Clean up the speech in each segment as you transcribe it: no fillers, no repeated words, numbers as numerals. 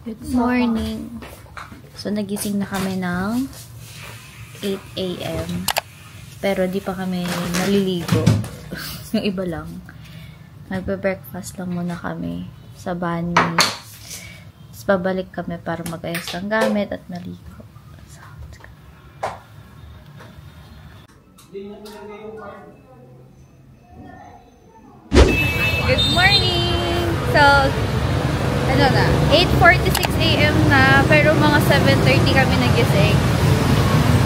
Good morning. So, nagising na kami ng 8 AM. Pero di pa kami naliligo. Yung iba lang. Magbe-breakfast lang muna kami sa banh mi. Tapos babalik kami para mag-ayos ng gamit at maligo. So, good morning! So, ano na, 8:46 AM na, pero mga 7:30 kami nagising.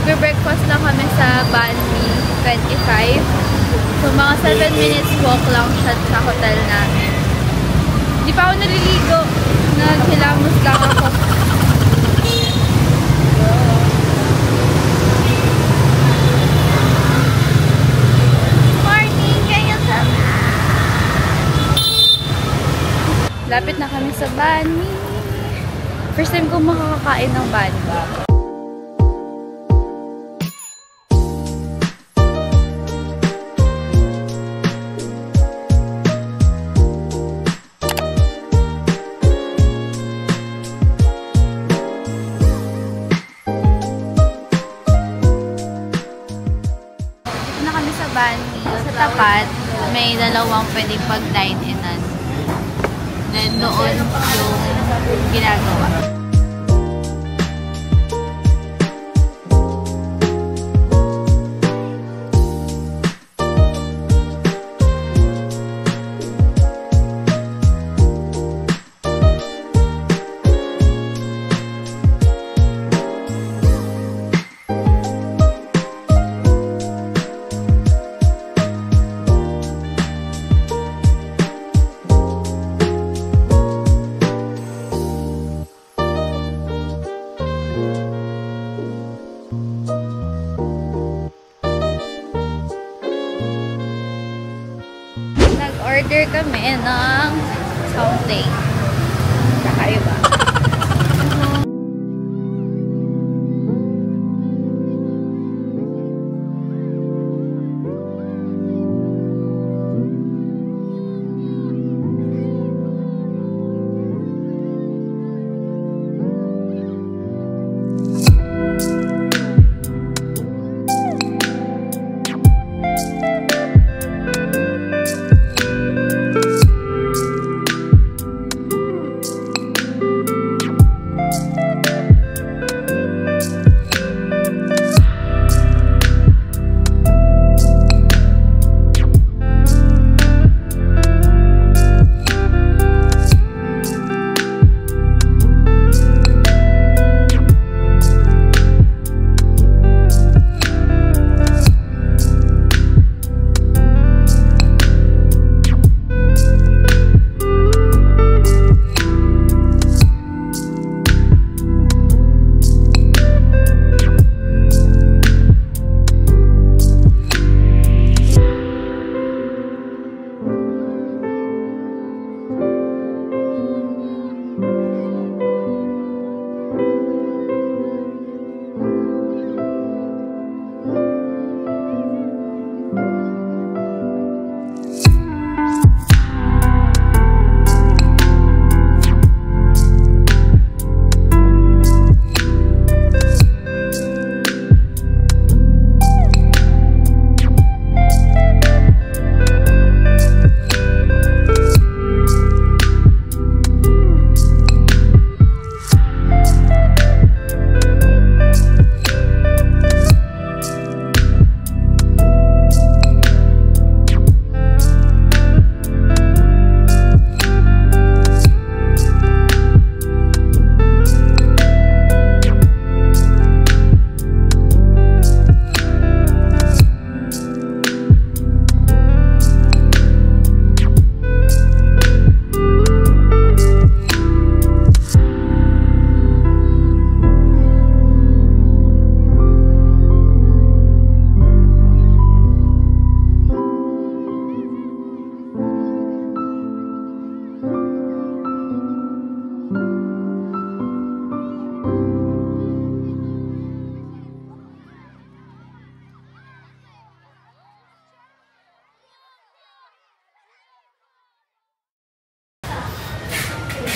Breakfast lang kami sa Banh Mi 25. So, mga 7 minutes walk lang siya sa hotel namin. Di pa ako naliligo. Naghilamos lang ako. Morning! Kayo sa lapit na kami sa Banh Mi. First time ko makakakain ng Banh Mi. Dito na kami sa Banh Mi. Sa tapat, may dalawang pwedeng pag-dine-inan. Then, doon yung ginagawa. Nag-order kami ng something. Kakaiba.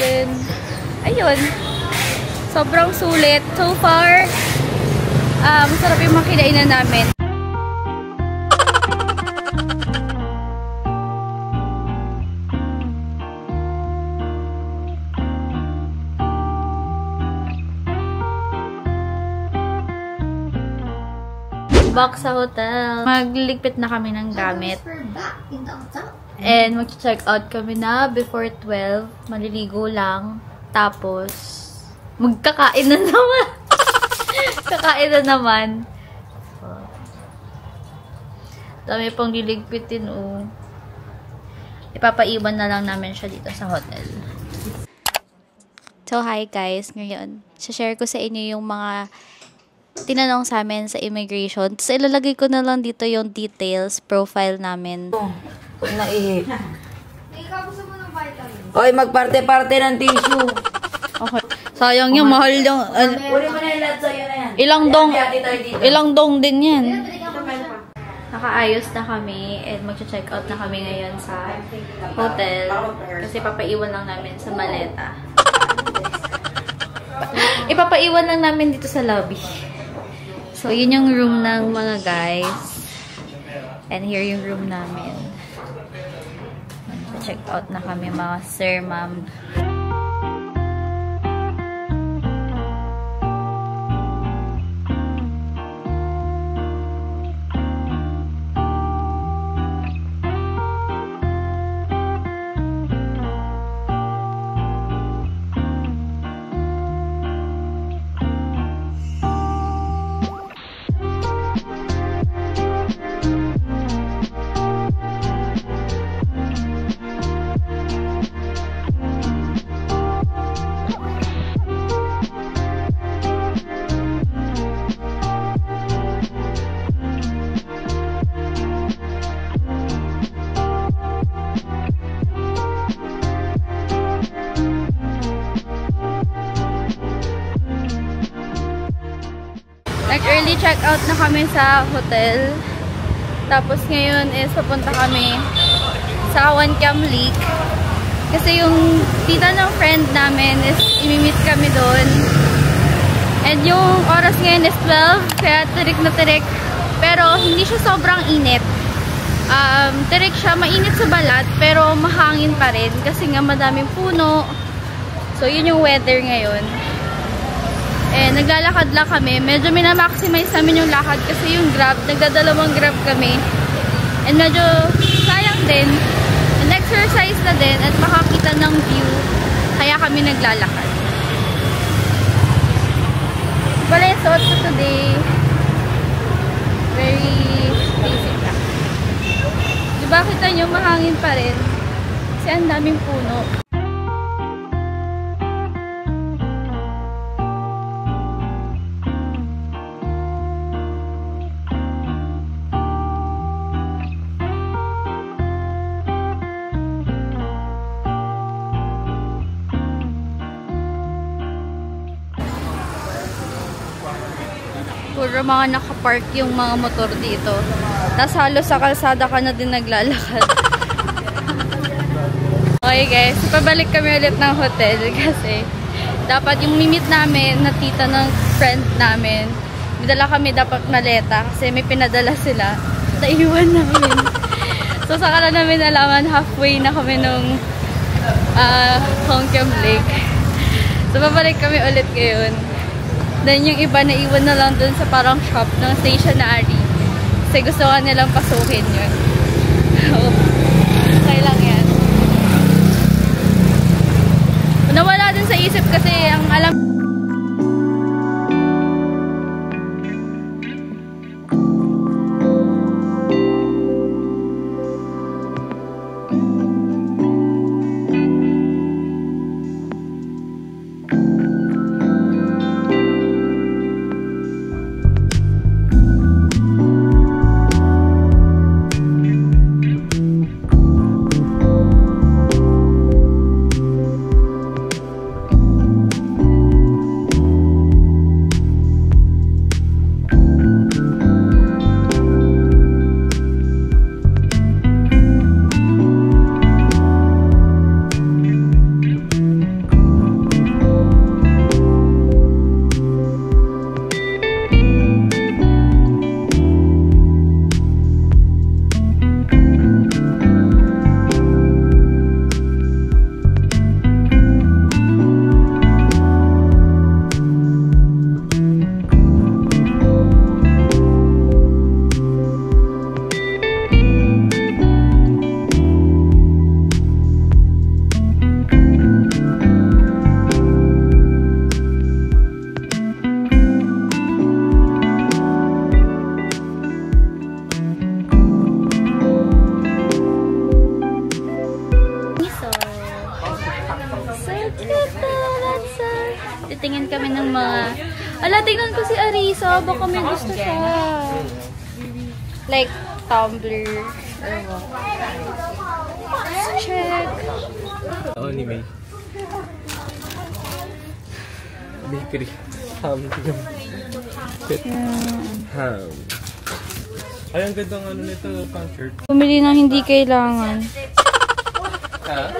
Then, ayun. Sobrang sulit. So far, masarap yung mga kinainan namin. Back sa hotel. Magliligpit na kami ng gamit. And mag-check out kami na before 12. Maliligo lang. Tapos, magkakain na naman. Kakain na naman. Dami pang liligpitin, oh. Ipapaiwan na lang namin siya dito sa hotel. So, hi guys. Ngayon, share ko sa inyo yung mga tinanong sa amin sa immigration. Tapos ilalagay ko na lang dito yung details, profile namin. Naihi. Oy, magparte-parte ng tissue. Okay. Sayang yung mahal yung... Uli mo na yung lahat sa'yo na yan. Ilang dong din yan. Nakaayos na kami and mag-check out na kami ngayon sa hotel. Kasi papaiwan lang namin sa maleta. Ipapaiwan lang namin dito sa lobby. So, yun yung room ng mga guys. And here yung room namin. Check out na kami mga sir, ma'am. Nag-early check-out na kami sa hotel. Tapos ngayon is papunta kami sa Wancam Lake. Kasi yung tita ng friend namin is imimit kami doon. And yung oras ngayon is 12. Kaya tirik na tirik. Pero hindi siya sobrang init. Tirik siya, mainit sa balat. Pero mahangin pa rin. Kasi nga madaming puno. So yun yung weather ngayon. Eh, naglalakad lang kami. Medyo minamaximize namin yung lakad kasi yung Grab, nagdadalawang Grab kami. And medyo sayang din. And exercise na din at makakita ng view. Kaya kami naglalakad. Wala yung suot ko today. Very basic lang. Diba kita nyo mahangin pa rin? Kasi ang daming puno. Puro mga nakapark yung mga motor dito. Tapos halos sa kalsada ka na din naglalakad. Okay guys, pabalik kami ulit ng hotel kasi dapat yung mimit namin na tita ng friend namin, bidala kami dapat maleta kasi may pinadala sila. Naiwan namin. So saka na namin nalaman halfway na kami nung Wancam Lake. So pabalik kami ulit ngayon. Then yung iba naiwan na lang dun sa parang shop ng stationery. Kasi gusto nga nilang pasukin yun. So, okay lang yan. Nawala din sa isip kasi ang alam... titingin kami ng mga... Ala, tingnan ko si Arisa. Baka may gusto siya. Like, tumbler. Or what. Let's check. Oo, ni May. Bakery. Ham. Ham. Ay, ang ganda ng ano nito, concert. Pumili na hindi kailangan. Ha?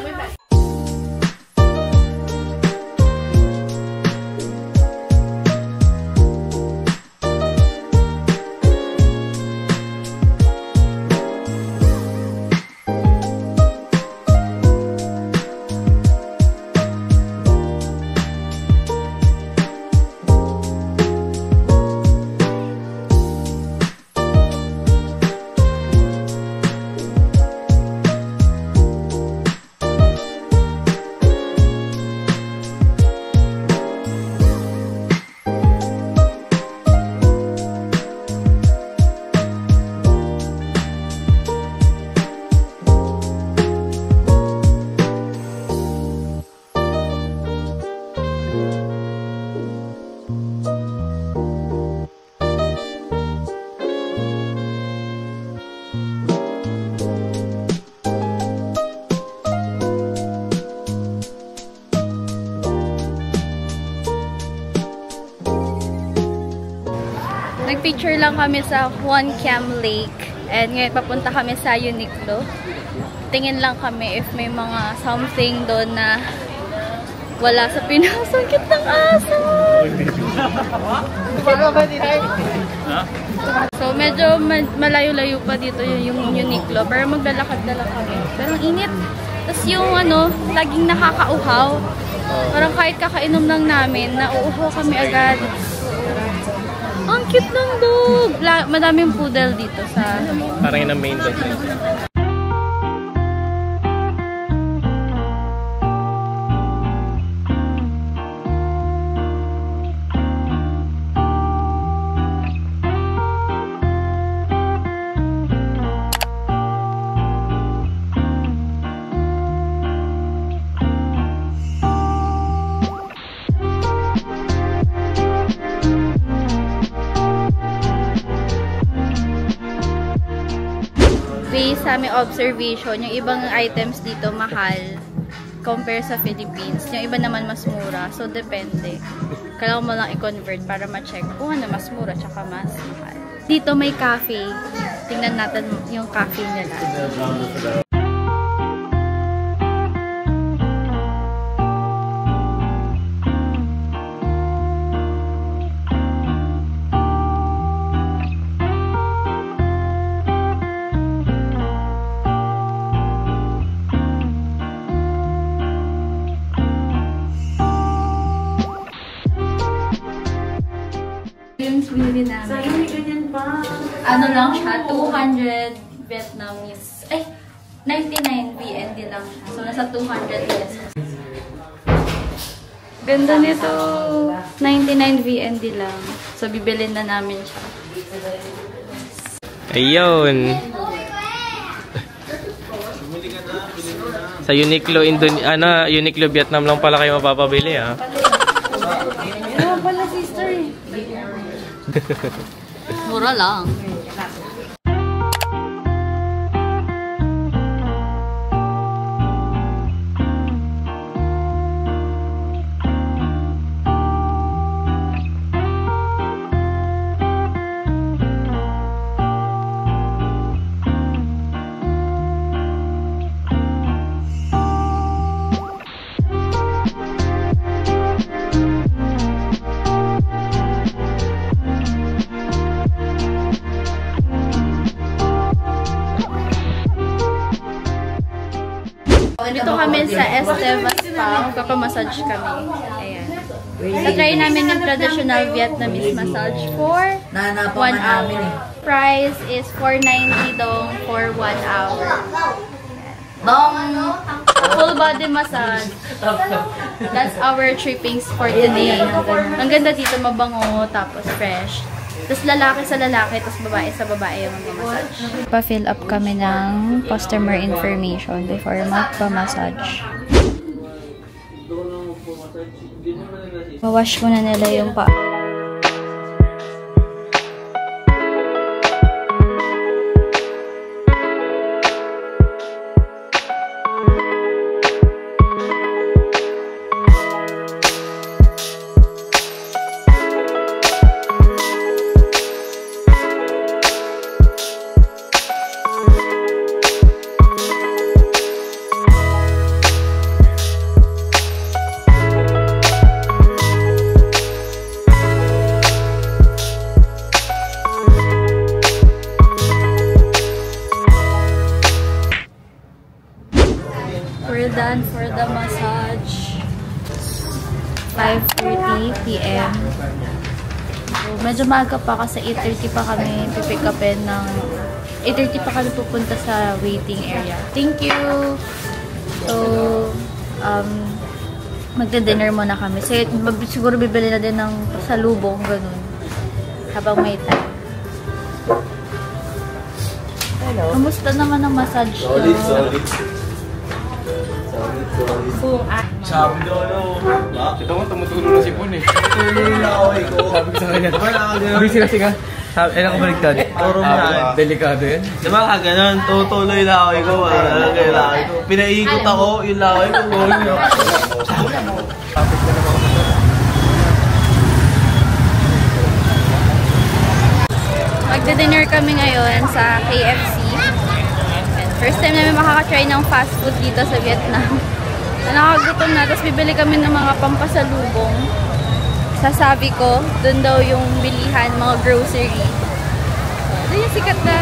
Nagpicture lang kami sa Juan Cam Lake. And ngayon papunta kami sa Uniqlo. Tingin lang kami if may mga something doon na wala sa Pinas. Ang cute ng aso! So medyo malayo-layo pa dito yung Uniqlo. Pero maglalakad-lalak kami. Pero ang init. Tapos yung ano, laging nakakauhaw. Parang kahit kakainom lang namin, nauuhaw kami agad. Ang cute ng dog! Madaming poodle dito sa... Parang yun ang main dog. Based sa aming observation, yung ibang items dito mahal compare sa Philippines. Yung iba naman mas mura. So, depende. Kailangan mo lang i-convert para ma-check kung ano mas mura tsaka mas mahal. Dito may cafe. Tingnan natin yung cafe nila. Binili namin. Sayang, may ganyan pa. Ano lang siya, 200 Vietnamese. Ay, 99 VND lang siya. So, nasa 200 pesos. Ganda nito. 99 VND lang. So, bibilin na namin siya. Ayun. Sa Uniqlo, Uniqlo Vietnam lang pala kayo mapapabili, ha? Ano pala, sister? Mura lang. Dito kami sa Estevan Spa. Magpapamassage kami. Ayan. So-try namin yung traditional Vietnamese massage for 1 hour. Price is 490 dong for 1 hour. Dong! Full body massage. That's our trippings for today. Ang ganda dito, mabango, tapos fresh. Tapos lalaki sa lalaki, tapos babae sa babae yung mag-massage. Pa-fill up kami ng customer information before magpa-massage. Mawash muna nila yung pa. We're done for the massage. 5:30 PM. So, medyo maaga pa kasi 8:30 pa kami pipick upin ng 8:30 pa kami pupunta sa waiting area. Thank you! So, magde-dinner muna kami. So, siguro bibili na din ng pasalubong, ganun. Habang may time. Hello. Kamusta naman ang massage ko? Solid. Sabi daw, kita mo, tumutulo na si Pun eh. Sabi ko sa kanya. Busy kasi ka. Sabi, ko baliktad. Turong na. Delikado yan. Diba ka ganun, tutuloy laway ko. Pinaikot ako, yung laway ko. Magde-dinner kami ngayon sa KFC. First time namin makaka-try ng fast food dito sa Vietnam. Nakakagutom na, tapos bibili kami ng mga pampasalubong. Sasabi ko, doon daw yung bilihan, mga grocery. Doon yung sikat na.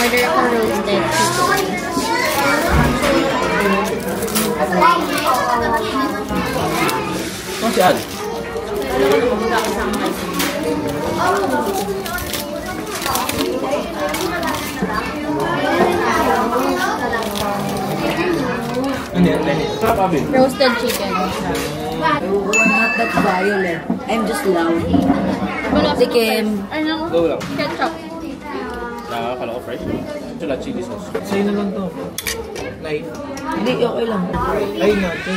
Order ako roasted chicken. Masih ada? Roasted chicken. I'm not that violent. I'm just loud. Tikim. Ano? Ketchup. Nakakala ko fresh. Ito na chili sauce. Sa'yo na lang to. Like, Hindi, okay lang. ay natin.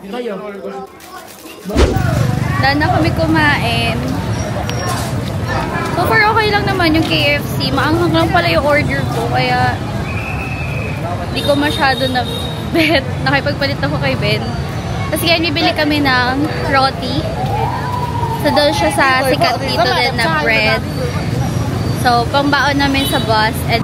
Kayo. Dahil na kami kumain. So far okay lang naman yung KFC. Maanghang lang pala yung order ko. Kaya di ko masyado na bet. Nakipagpalit ako kay Ben. Tapos kaya bibili kami ng roti. So doon siya sa sikat dito din na bread. So pangbaon namin sa bus. And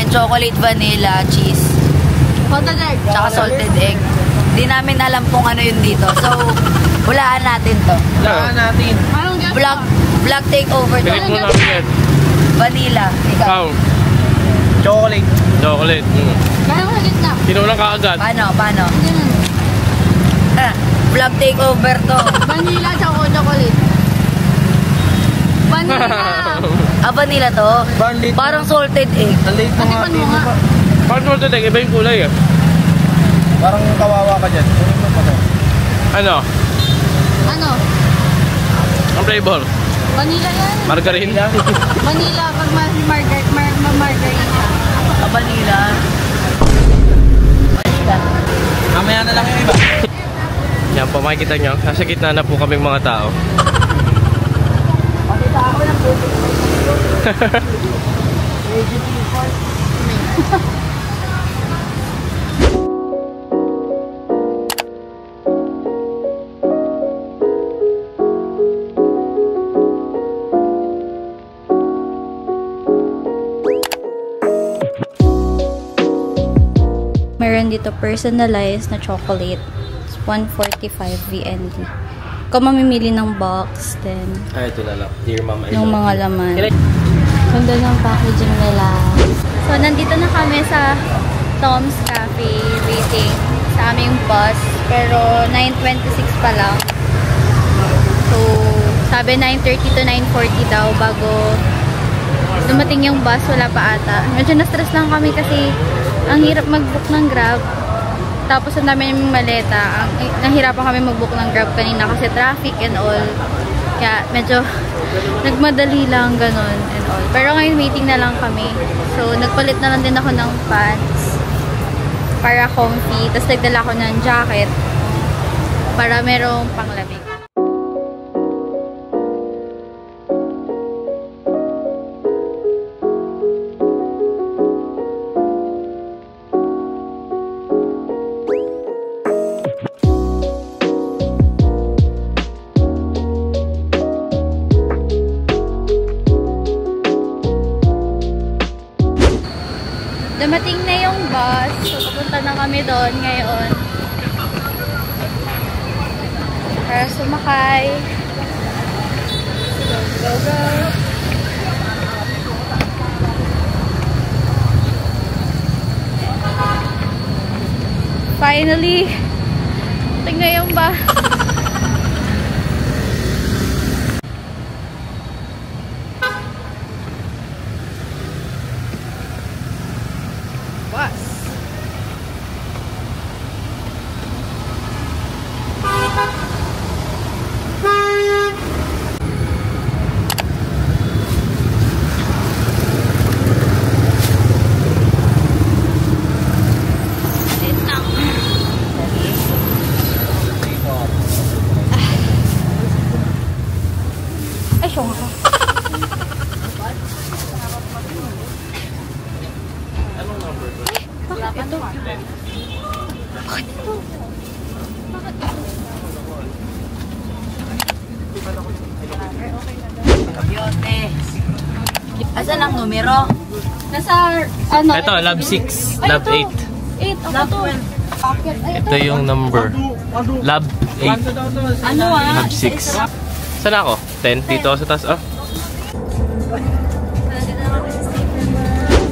Chocolate vanilla cheese. Tsaka salted egg. Hindi namin alam kung ano yun dito. So, hulaan natin to. Saan natin? Black takeover to. Pilit mo namin yan. Vanilla. Ikaw. Ikaw. Chocolate. Chocolate. Parang halit na. Sinulang kaagad. Paano? Black takeover to. Vanilla, chocolate. Vanilla. Vanilla to? Bandit. Parang salted egg. Nalate mo nga. Patikman mo nga. Parang salted egg, iba yung kulay ah. Parang kawawa ka dyan. Kunin mo pa to. Ano? Ano? Ang flavor? Vanilla yan. Margarine? Vanilla pag margarita. Vanilla. Mamaya na lang yung iba. Yan po, makikita nyo. Nasa gitna na po kaming mga tao. Meron dito personalized na chocolate. It's 145 VND. Kung mamimili ng box, then Ito na lang. Dear Mama. yung mga laman. Ganda ng packaging nila. So, nandito na kami sa Tom's Cafe waiting sa aming bus. Pero 9:26 pa lang. So, sabi 9:30 to 9:40 daw bago dumating yung bus. Wala pa ata. Medyo na-stress lang kami kasi ang hirap mag-book ng Grab. Tapos ang dami naming maleta. Nahirapan kami mag-book ng Grab kanina kasi traffic and all. Kaya medyo nagmadali lang ganun and all. Pero ngayon waiting na lang kami. So nagpalit na lang din ako ng pants para comfy. Tapos nagdala ko ng jacket para merong panglamig. Dumating na yung bus. So, pupunta na kami doon ngayon. Para sumakay. Go, go! Finally! Dumating na yung bus. Asan ang numero? Nasa, ano? Ito, Lab 6. Lab 8. 8, ako to. Ito yung number. Lab 8. Ano ah? Lab 6. Saan ako? 10? Dito ako sa taas. Oh.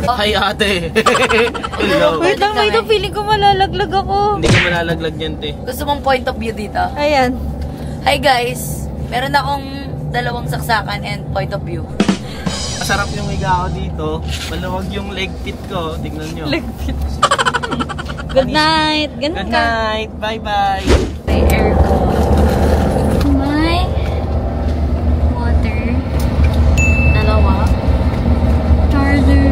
Hi ate! Hello! Wait lang, may ito feeling ko malalaglag ako. Hindi ka malalaglag yan, te. Gusto mong point of view dito? Ayan. Hi guys! Meron akong dalawang saksakan and point of view. Masarap yung higa ko dito. Maluwag yung leg pit ko. Tignan nyo. Leg pit. Good night. Ganun Good ka. night! Bye-bye! May aircon. May water. Dalawa. Charger.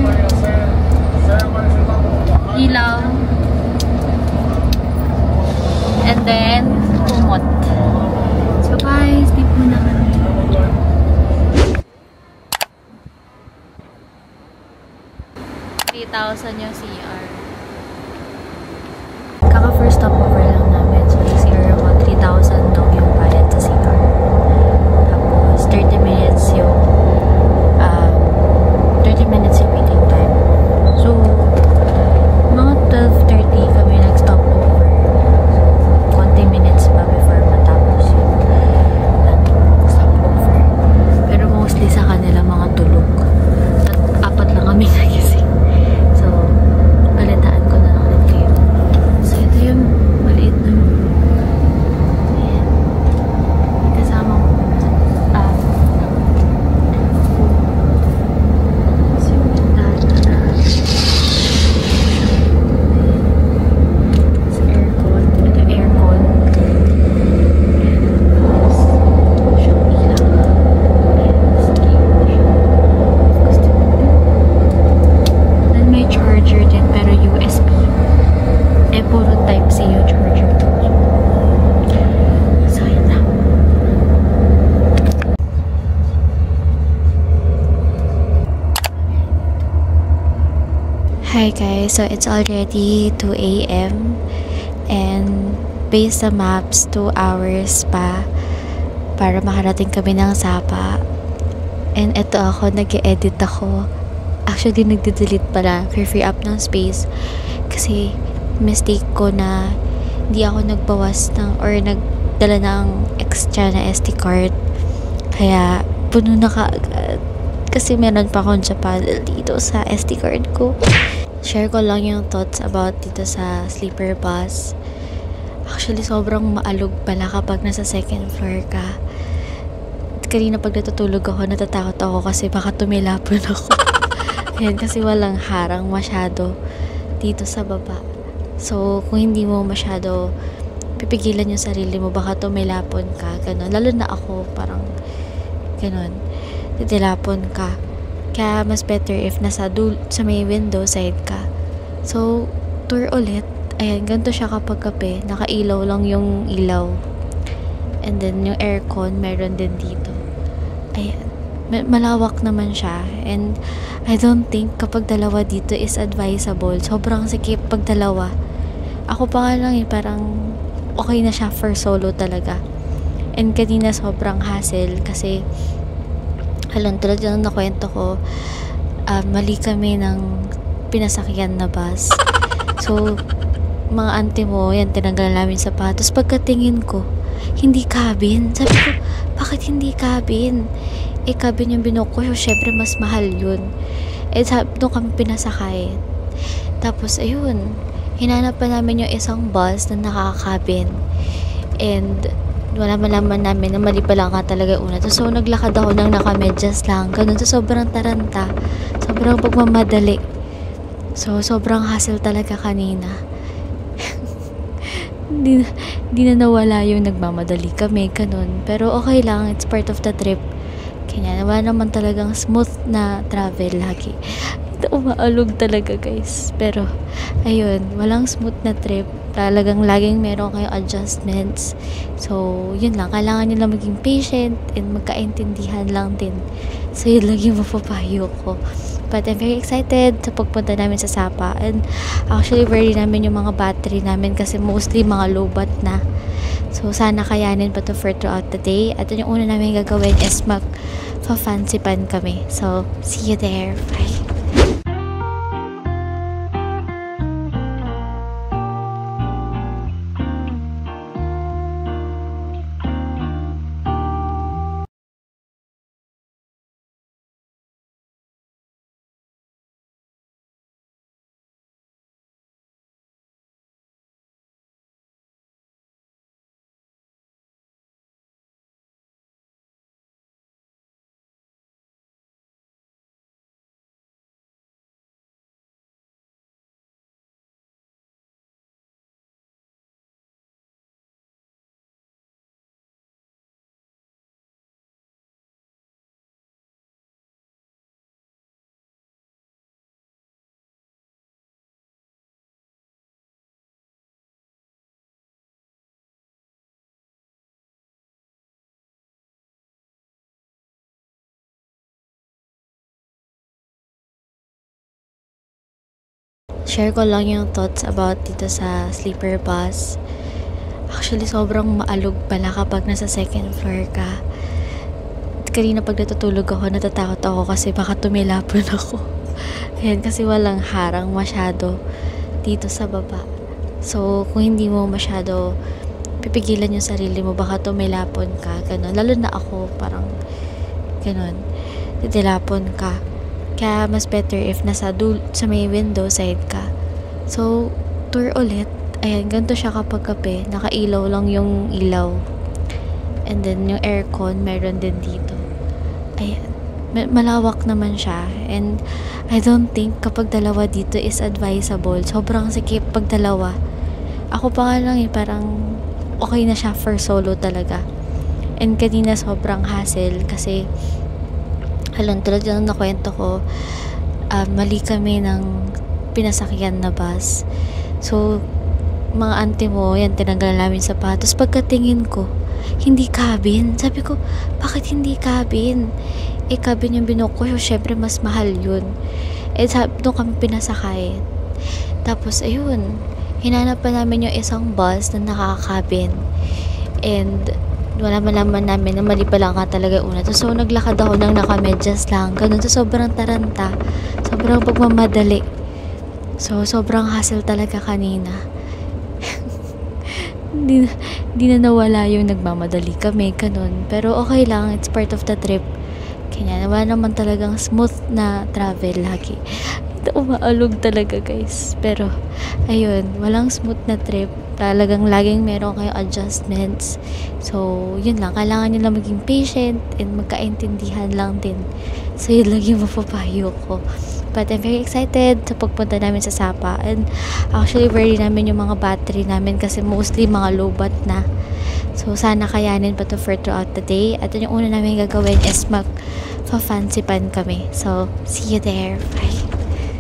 Ilaw. And then, kumot. So guys, tip muna kami. $3,000 yung CR. Kaka-first stopover lang namin. So, yung CR, about 3,000 daw yung bayad sa CR. Tapos, 30 minutes yung 30 minutes yung waiting time. So, mga 12:30 kami nag-stopover. Konting minutes pa before matapos yung stopover. Pero kung Hi guys, so it's already 2 a.m. and based sa maps, 2 hours pa para makarating kami ng Sapa. And eto ako, nag-edit ako. Actually, nagde-delete pala, free up ng space. Kasi mistake ko na di ako nagbawas ng or nagdala ng extra na SD card. Kaya puno na kaagad. Kasi meron pa akong Japadal dito sa SD card ko. Share ko lang yung thoughts about dito sa sleeper bus. Actually, sobrang maalog pala kapag nasa second floor ka. Kanina pag natutulog ako, natatakot ako kasi baka tumilapon ako. Ayan, kasi walang harang masyado dito sa baba. So, kung hindi mo masyado pipigilan yung sarili mo, baka tumilapon ka, ganun. Lalo na ako, parang ganun. Titilapon ka. Kaya mas better if nasa sa may window side ka. So, tour ulit. Ayan, ganito siya kapag gabi. Nakailaw lang yung ilaw. And then, yung aircon, meron din dito. Ayan. Malawak naman siya. And, I don't think kapag dalawa dito is advisable. Sobrang sikip pag dalawa. Ako pa nga lang parang okay na siya for solo talaga. And kanina sobrang hassle kasi tulad yung nakwento ko, mali kami ng pinasakyan na bus. So, mga auntie mo, yan, tinanggal namin sapatos. Pagkatingin ko, hindi cabin. Sabi ko, bakit hindi cabin? Cabin yung binuk ko. Syempre, mas mahal yun. Doon kami pinasakay. Tapos, ayun, hinanap pa namin yung isang bus na nakaka-cabin. And, wala malaman namin na mali pa lang ka talaga una. So, naglakad ako ng nakamedyas lang. Ganun. So, sobrang taranta. Sobrang pagmamadali. So, sobrang hassle talaga kanina. Hindi na nawala yung nagmamadali kami. Ganun. Pero okay lang. It's part of the trip. Kanya, wala naman talagang smooth na travel lagi. Umaalog talaga guys. Pero, ayun, walang smooth na trip. Talagang laging meron kayong adjustments. So, yun lang. Kailangan nyo lang maging patient and magkaintindihan lang din. So, yun lang yung mapapayo ko. But I'm very excited sa pagpunta namin sa Sapa. And actually, ready namin yung mga battery namin kasi mostly mga low-bat na. So, sana kayanin pa to for throughout the day. At yung una namin gagawin is mag-fancy pan kami. So, see you there. Bye! Share ko lang yung thoughts about dito sa sleeper bus. Actually, sobrang maalog pala kapag nasa second floor ka. Kanina pag natutulog ako, natatakot ako kasi baka tumilapon ako. Ayan, kasi walang harang masyado dito sa baba. So, kung hindi mo masyado pipigilan yung sarili mo, baka tumilapon ka, ganun. Lalo na ako, parang ganun. Titilapon ka. Kaya mas better if nasa sa may window side ka. So, tour ulit. Ayan, ganito siya kapag gabi. Nakailaw lang yung ilaw. And then, yung aircon, meron din dito. Ayan. Malawak naman siya. And, I don't think kapag dalawa dito is advisable. Sobrang sikip pag dalawa. Ako pa nga lang parang okay na siya for solo talaga. And kanina sobrang hassle kasi tulad yung nakwento ko, mali kami ng pinasakyan na bus. So, mga auntie mo, yan, tinanggal namin sapatos. Pagkatingin ko, hindi cabin. Sabi ko, bakit hindi cabin? Cabin yung binuk ko. Syempre, mas mahal yun. Doon kami pinasakay. Tapos, ayun, hinanap pa namin yung isang bus na nakakabin. And, wala malaman namin na mali pala nga talaga una. So, naglakad ako ng nakamedyas lang. Ganun. So, sobrang taranta. Sobrang pagmamadali. So, sobrang hassle talaga kanina. Hindi na nawala yung nagmamadali kami. Ganun. Pero, okay lang. It's part of the trip. Kaya, wala naman talagang smooth na travel lagi. Umaalog talaga guys, pero ayun, walang smooth na trip, talagang laging meron kayong adjustments. So yun lang, kailangan nyo lang maging patient and magkaintindihan lang din. So yun lang yung mapapayo ko. But I'm very excited sa pagpunta namin sa Sapa, and actually very namin yung mga battery namin kasi mostly mga low bat na. So sana kayanin pa to for throughout the day. At yung una namin gagawin is mag-fancy pan kami. So see you there. Bye.